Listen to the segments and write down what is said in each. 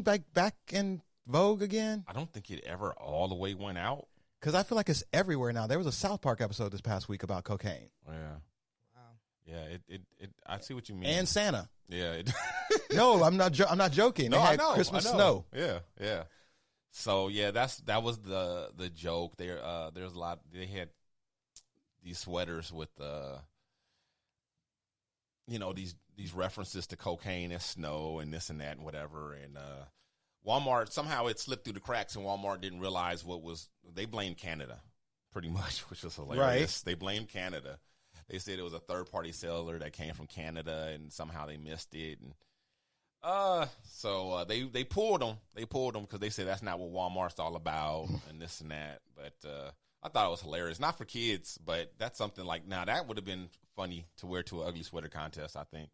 cocaine back in vogue again? I don't think it ever all the way went out. Because I feel like it's everywhere now. There was a South Park episode this past week about cocaine. Yeah. Wow. Yeah, I see what you mean. And Santa. Yeah. No, I'm not joking. No, they had I know. Christmas snow. Yeah. So yeah, that was the joke. There's a lot. They had these sweaters with these references to cocaine and snow and this and that and whatever. And Walmart, somehow it slipped through the cracks, and Walmart didn't realize they blamed Canada pretty much, which was hilarious. Right. They blamed Canada. They said it was a third-party seller that came from Canada, and somehow they missed it. And so they pulled them. They pulled them because they said that's not what Walmart's all about and this and that. But I thought it was hilarious. Not for kids, but that's something like, now that would have been funny to wear to an ugly sweater contest, I think.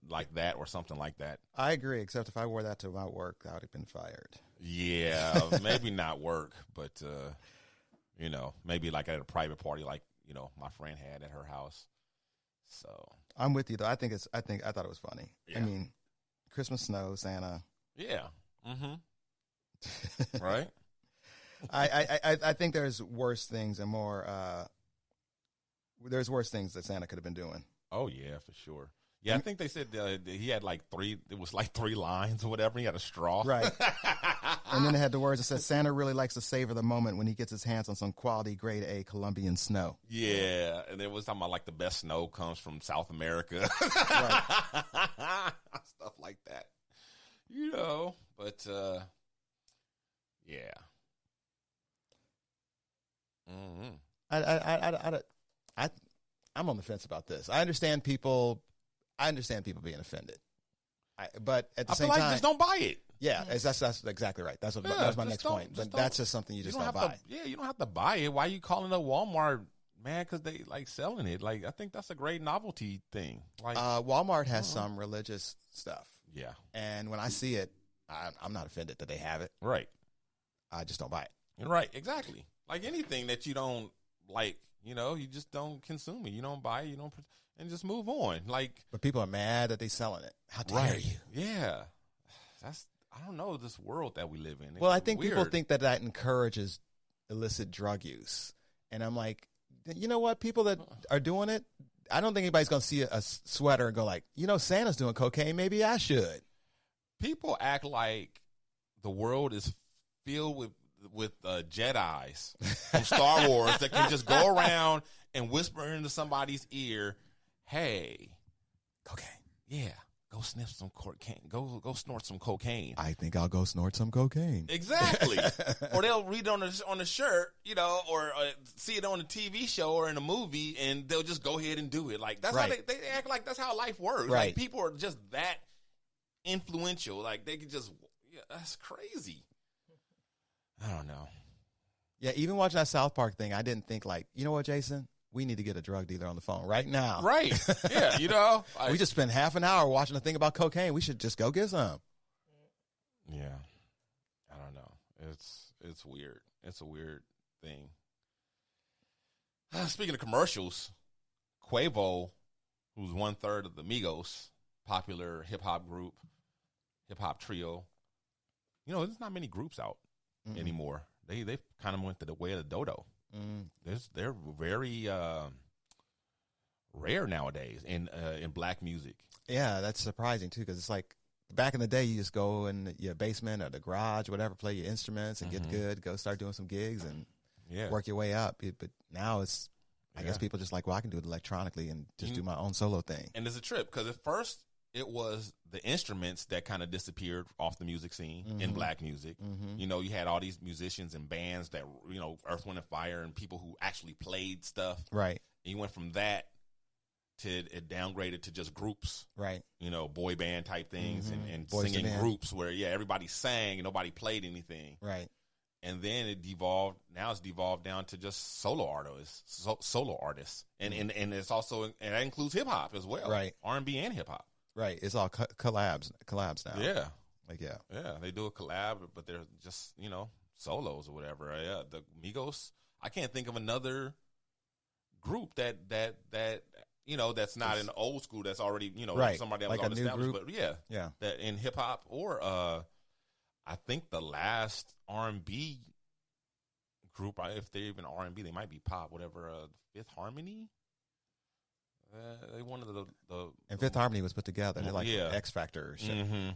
Like that or something like that. I agree, except if I wore that to my work, I would have been fired. Yeah, maybe not work, but, maybe like at a private party like, my friend had at her house. So I'm with you, though. I thought it was funny. Yeah. I mean, Christmas snow, Santa. Yeah. Mm-hmm. Right? I think there's worse things and more, there's worse things that Santa could have been doing. Oh, yeah, for sure. Yeah, I think they said he had it was like 3 lines or whatever. He had a straw. Right. And then it had the words that said, Santa really likes to savor the moment when he gets his hands on some quality grade A Colombian snow. Yeah. And it was talking about like the best snow comes from South America. Right. Stuff like that. But yeah. Mm-hmm. I'm on the fence about this. I understand people being offended, but at the same time, just don't buy it. Yeah, that's exactly right. That was my next point. But that's just something you just don't buy. You don't have to buy it. Why are you calling up Walmart, man? Because they like selling it. Like, I think that's a great novelty thing. Like, Walmart has some religious stuff. Yeah, and when I see it, I'm not offended that they have it. Right. I just don't buy it. Right. Exactly. Like anything that you don't like, you just don't consume it. You don't buy it. You don't, and just move on. Like, but people are mad that they're selling it. How dare you? Yeah, I don't know this world that we live in. Well, I think people think that encourages illicit drug use, and I'm like, you know what? People that are doing it, I don't think anybody's going to see a sweater and go like, Santa's doing cocaine. Maybe I should. People act like the world is filled with Jedis from Star Wars that can just go around and whisper into somebody's ear, "Hey, cocaine. Yeah, go sniff some cocaine. Go snort some cocaine." I think I'll go snort some cocaine. Exactly. Or they'll read it on the shirt, or see it on a TV show or in a movie, and they'll just go ahead and do it. Like, that's right. how they act like that's how life works. Right. Like, people are just that influential. Like, they could just, that's crazy. I don't know. Yeah, even watching that South Park thing, I didn't think like, you know what, Jason? We need to get a drug dealer on the phone right now. Right. Yeah, we just spent half an hour watching a thing about cocaine. We should just go get some. Yeah. I don't know. It's weird. It's a weird thing. Speaking of commercials, Quavo, who's 1/3 of the Migos, popular hip-hop group, hip-hop trio, there's not many groups out anymore. They've kind of went the way of the dodo. They're very rare nowadays in black music. Yeah, that's surprising too, because it's like back in the day, you just go in your basement or the garage, whatever, play your instruments and get good, go start doing some gigs and work your way up. But now it's, I guess people just like, well, I can do it electronically and just do my own solo thing. And it's a trip because at first it was the instruments that kind of disappeared off the music scene in black music. You had all these musicians and bands that, Earth, Wind, and Fire, and people who actually played stuff. Right. And you went from that to it downgraded to just groups. Right. Boy band type things and Boys singing groups where, everybody sang and nobody played anything. Right. And then it's devolved down to just solo artists. And it's also, and that includes hip hop as well. Right. R&B and hip hop. Right, it's all collabs now. Yeah, yeah. They do a collab, but they're just solos or whatever. Yeah, the Migos. I can't think of another group that that's not in the old school. That's already right. somebody that like was already a new established. group. But that in hip hop or I think the last R&B group, if they're even R&B, they might be pop, whatever, Fifth Harmony. They one of and Fifth Harmony was put together. They're like X Factor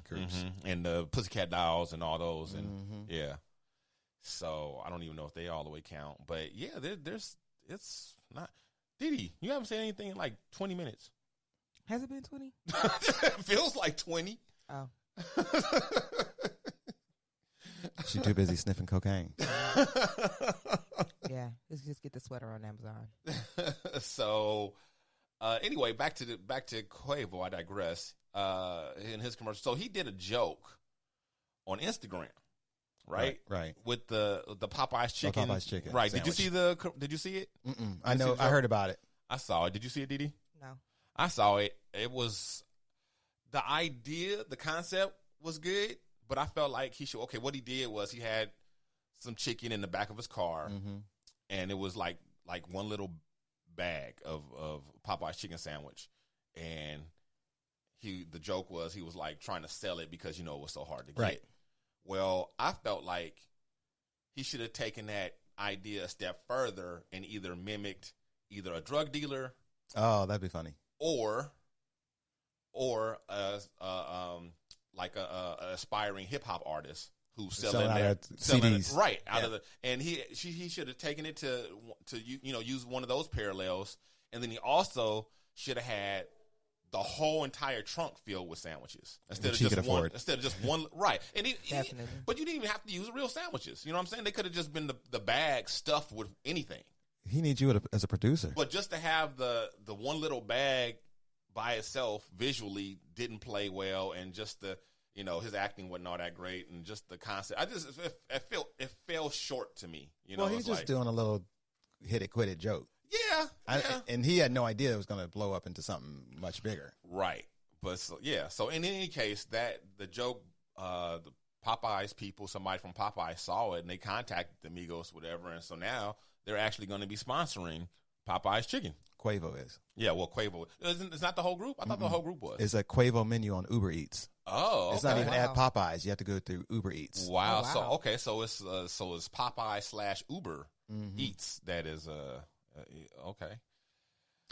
groups. And the Pussycat Dolls and all those. And yeah. So I don't even know if they all the way count. But yeah, it's not. Diddy, you haven't said anything in like 20 minutes. Has it been 20? It feels like 20. Oh. She's too busy sniffing cocaine. Yeah, let's just get the sweater on Amazon. So, anyway, back to Quavo. I digress. In his commercial, so he did a joke on Instagram, right? Right. With the Popeyes chicken. Popeyes chicken. Right. Sandwich. Did you see it? Mm-mm. I know. I heard about it. I saw it. Did you see it, Didi? No. I saw it. It was the idea, the concept was good, but I felt like he should. Okay, what he did was he had some chicken in the back of his car, and it was like one little bag of Popeye's chicken sandwich, and the joke was he was like trying to sell it because it was so hard to get. Right. Well, I felt like he should have taken that idea a step further and either mimicked either a drug dealer. Oh, that'd be funny. Or like a aspiring hip hop artist who's selling CDs out of the, and he should have taken it to use one of those parallels, and then he also should have had the whole entire trunk filled with sandwiches instead of just one. Right, and but you didn't even have to use real sandwiches. You know what I'm saying? They could have just been the bag stuffed with anything. He needs you as a producer. But just to have the one little bag by itself visually didn't play well, and just his acting wasn't all that great, and just the concept, it fell short to me. Well, he's just doing a little hit it quit it joke. Yeah, and he had no idea it was going to blow up into something much bigger. Right, but so in any case, that the joke, the Popeyes people, somebody from Popeyes saw it and they contacted the Migos, whatever, and so now they're actually going to be sponsoring Popeye's chicken. Quavo is. Yeah, well, Quavo. It's not the whole group? I thought the whole group was. It's a Quavo menu on Uber Eats. Oh, okay. It's not even at Popeyes. You have to go through Uber Eats. Wow. Oh, wow. So it's Popeye / Uber Eats. That is okay.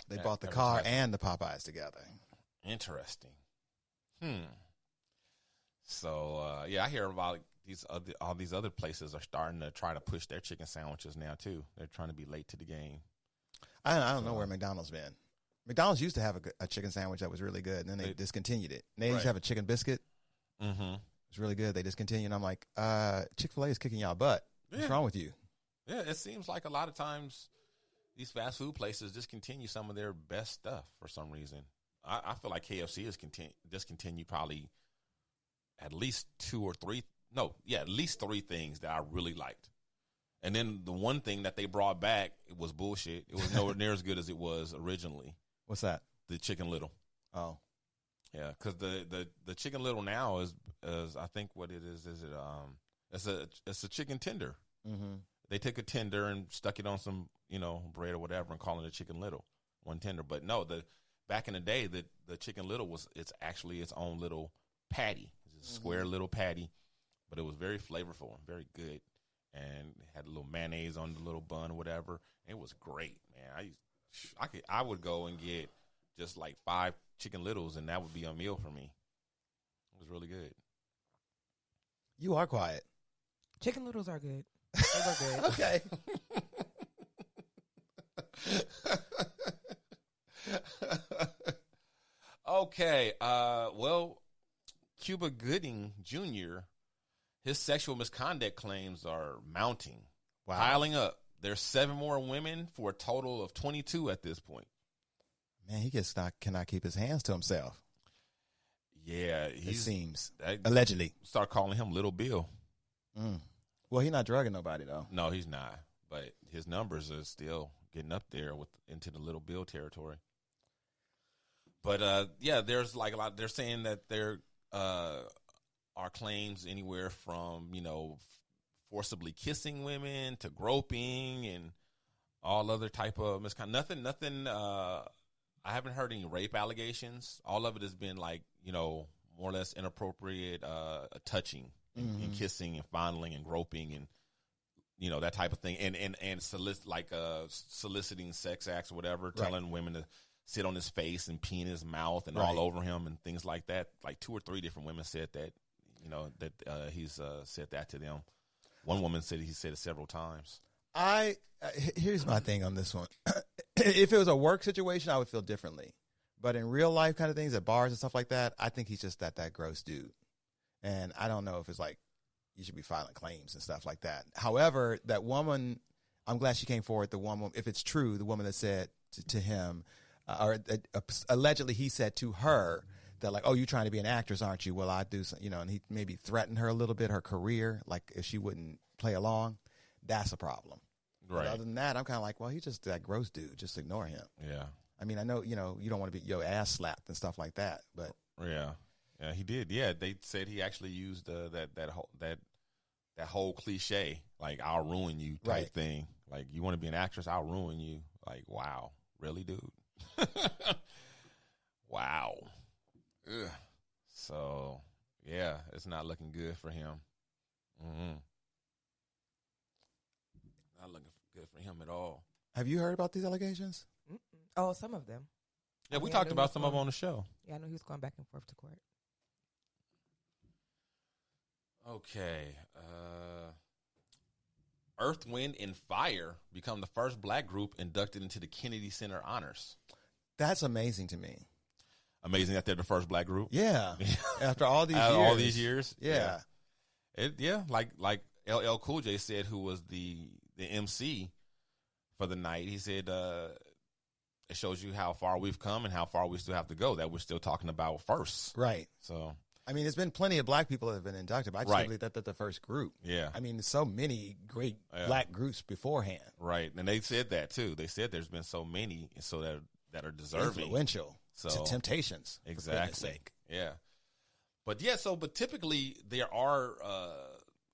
They bought the car and the Popeyes together. Interesting. So I hear about all these other places are starting to try to push their chicken sandwiches now too. They're trying to be late to the game. I don't know where McDonald's been. McDonald's used to have a chicken sandwich that was really good, and then they discontinued it. And they used to have a chicken biscuit. Mm-hmm. It's really good. They discontinued. And I'm like, Chick-fil-A is kicking y'all butt. What's wrong with you? Yeah, it seems like a lot of times these fast food places discontinue some of their best stuff for some reason. I feel like KFC has discontinued probably at least at least 3 things that I really liked. And then the one thing that they brought back, it was bullshit. It was nowhere near as good as it was originally. What's that? The Chicken Little. Oh. Yeah, because the Chicken Little now is I think what it is it's a chicken tender. Mm-hmm. They took a tender and stuck it on some bread or whatever and call it a Chicken Little, one tender. But no, back in the day the Chicken Little it's actually its own little patty. It's a square little patty, but it was very flavorful and very good. And it had a little mayonnaise on the little bun or whatever. It was great, man. I would go and get just like 5 Chicken Littles, and that would be a meal for me. It was really good. You are quiet. Chicken Littles are good. They were good. Okay. Okay. Well, Cuba Gooding Jr., his sexual misconduct claims are mounting, piling up. There's 7 more women for a total of 22 at this point. Man, he cannot keep his hands to himself. Yeah, it seems allegedly. Start calling him Little Bill. Well, he's not drugging nobody though. No, he's not. But his numbers are still getting up there into the Little Bill territory. But there's like a lot. They're saying that there are claims anywhere from forcibly kissing women to groping and all other type of misconduct. Nothing. I haven't heard any rape allegations. All of it has been like more or less inappropriate touching and kissing and fondling and groping and, that type of thing. And soliciting sex acts or whatever, telling women to sit on his face and pee in his mouth and all over him and things like that. Like 2 or 3 different women said that, he's said that to them. One woman said he said it several times. Here's my thing on this one. If it was a work situation, I would feel differently. But in real life kind of things at bars and stuff like that, I think he's just that gross dude. And I don't know if it's like you should be filing claims and stuff like that. However, that woman, I'm glad she came forward. The woman, if it's true, the woman that said to him, allegedly he said to her that like, oh, you're trying to be an actress, aren't you? Well, I do, and he maybe threatened her a little bit, her career, like if she wouldn't play along. That's a problem. Right. But other than that, I'm kind of like, well, he's just that gross dude. Just ignore him. Yeah. I mean, I know, you don't want to be your ass slapped and stuff like that, but yeah, he did. Yeah, they said he actually used that whole cliche, like "I'll ruin you" type thing. Like, you want to be an actress, I'll ruin you. Like, wow, really, dude? Wow. Ugh. So yeah, it's not looking good for him. Not looking good for him at all. Have you heard about these allegations? Mm-mm. Oh, some of them. Yeah, we talked about some of them on the show. Yeah, I know he was going back and forth to court. Okay. Earth, Wind, and Fire become the first black group inducted into the Kennedy Center Honors. That's amazing to me. Amazing that they're the first black group? Yeah. After all these years. All these years? Yeah. Like LL Cool J said, who was the MC for the night, he said, it shows you how far we've come and how far we still have to go, that we're still talking about first. Right. So, I mean, there's been plenty of black people that have been inducted, but I just believe that they're the first group. Yeah. I mean, there's so many great black groups beforehand. Right. And they said that too. They said there's been so many that are deserving. Influential. So, to Temptations. Exactly. For goodness sake. Yeah. But typically there are,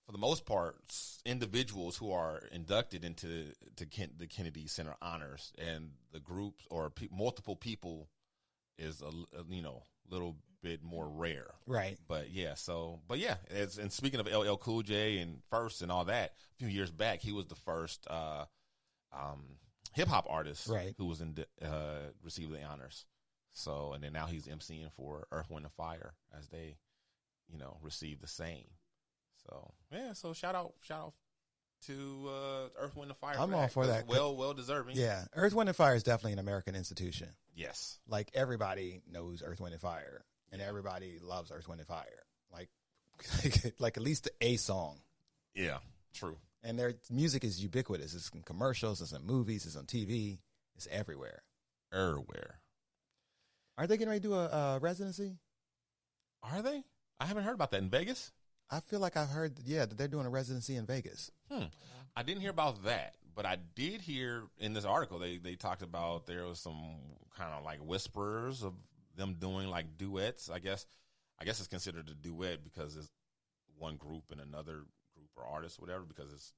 for the most part, individuals who are inducted into the Kennedy Center Honors, and the groups or multiple people is a little bit more rare, right? But yeah, and speaking of LL Cool J and First and all that, a few years back, he was the first hip hop artist, right, who was received the honors. So, and then now he's emceeing for Earth, Wind, and Fire as they, receive the same. So yeah, so shout out to Earth, Wind, and Fire. I'm all for that. Well deserving. Yeah, Earth, Wind, and Fire is definitely an American institution. Yes, like everybody knows Earth, Wind, and Fire, and everybody loves Earth, Wind, and Fire. Like at least a song. Yeah, true. And their music is ubiquitous. It's in commercials, it's in movies, it's on TV, it's everywhere. Everywhere. Are they getting ready to do a residency? Are they? I haven't heard about that. In Vegas? I feel like I've heard, that they're doing a residency in Vegas. I didn't hear about that, but I did hear in this article, they talked about there was some kind of like whispers of them doing like duets. I guess it's considered a duet because it's one group and another group or artist or whatever, because it's,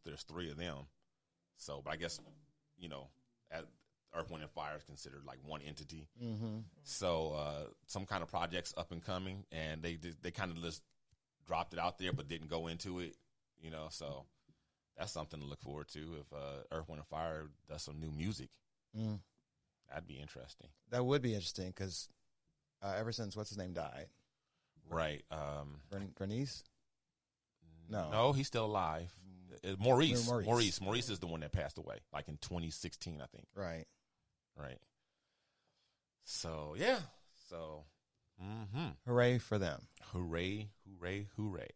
there's 3 of them. So, but I guess, at Earth, Wind, and Fire is considered like one entity. Mm-hmm. So, some kind of projects up and coming, and they kind of just dropped it out there, but didn't go into it, so that's something to look forward to if Earth, Wind, and Fire does some new music. That'd be interesting. That would be interesting because ever since what's his name died, right? Bernice? No, he's still alive. Maurice is the one that passed away, like in 2016, I think. Right. So yeah, hooray for them! Hooray! Hooray! Hooray!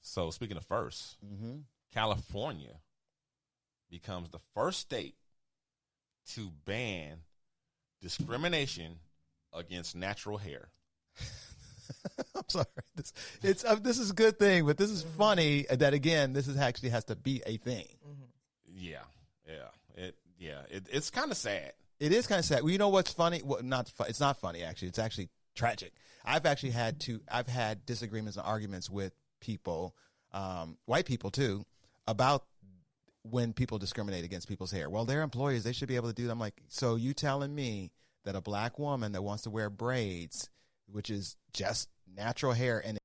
So speaking of first, California becomes the first state to ban discrimination against natural hair. I'm sorry. This is a good thing, but this is funny that again, this actually has to be a thing. Yeah. It's kind of sad. It is kind of sad. Well, you know what's funny? Well, it's not funny actually. It's actually tragic. I've had disagreements and arguments with people, white people too, about when people discriminate against people's hair. Well, they're employers. They should be able to do that. I'm like, so you telling me that a black woman that wants to wear braids which is just natural hair, and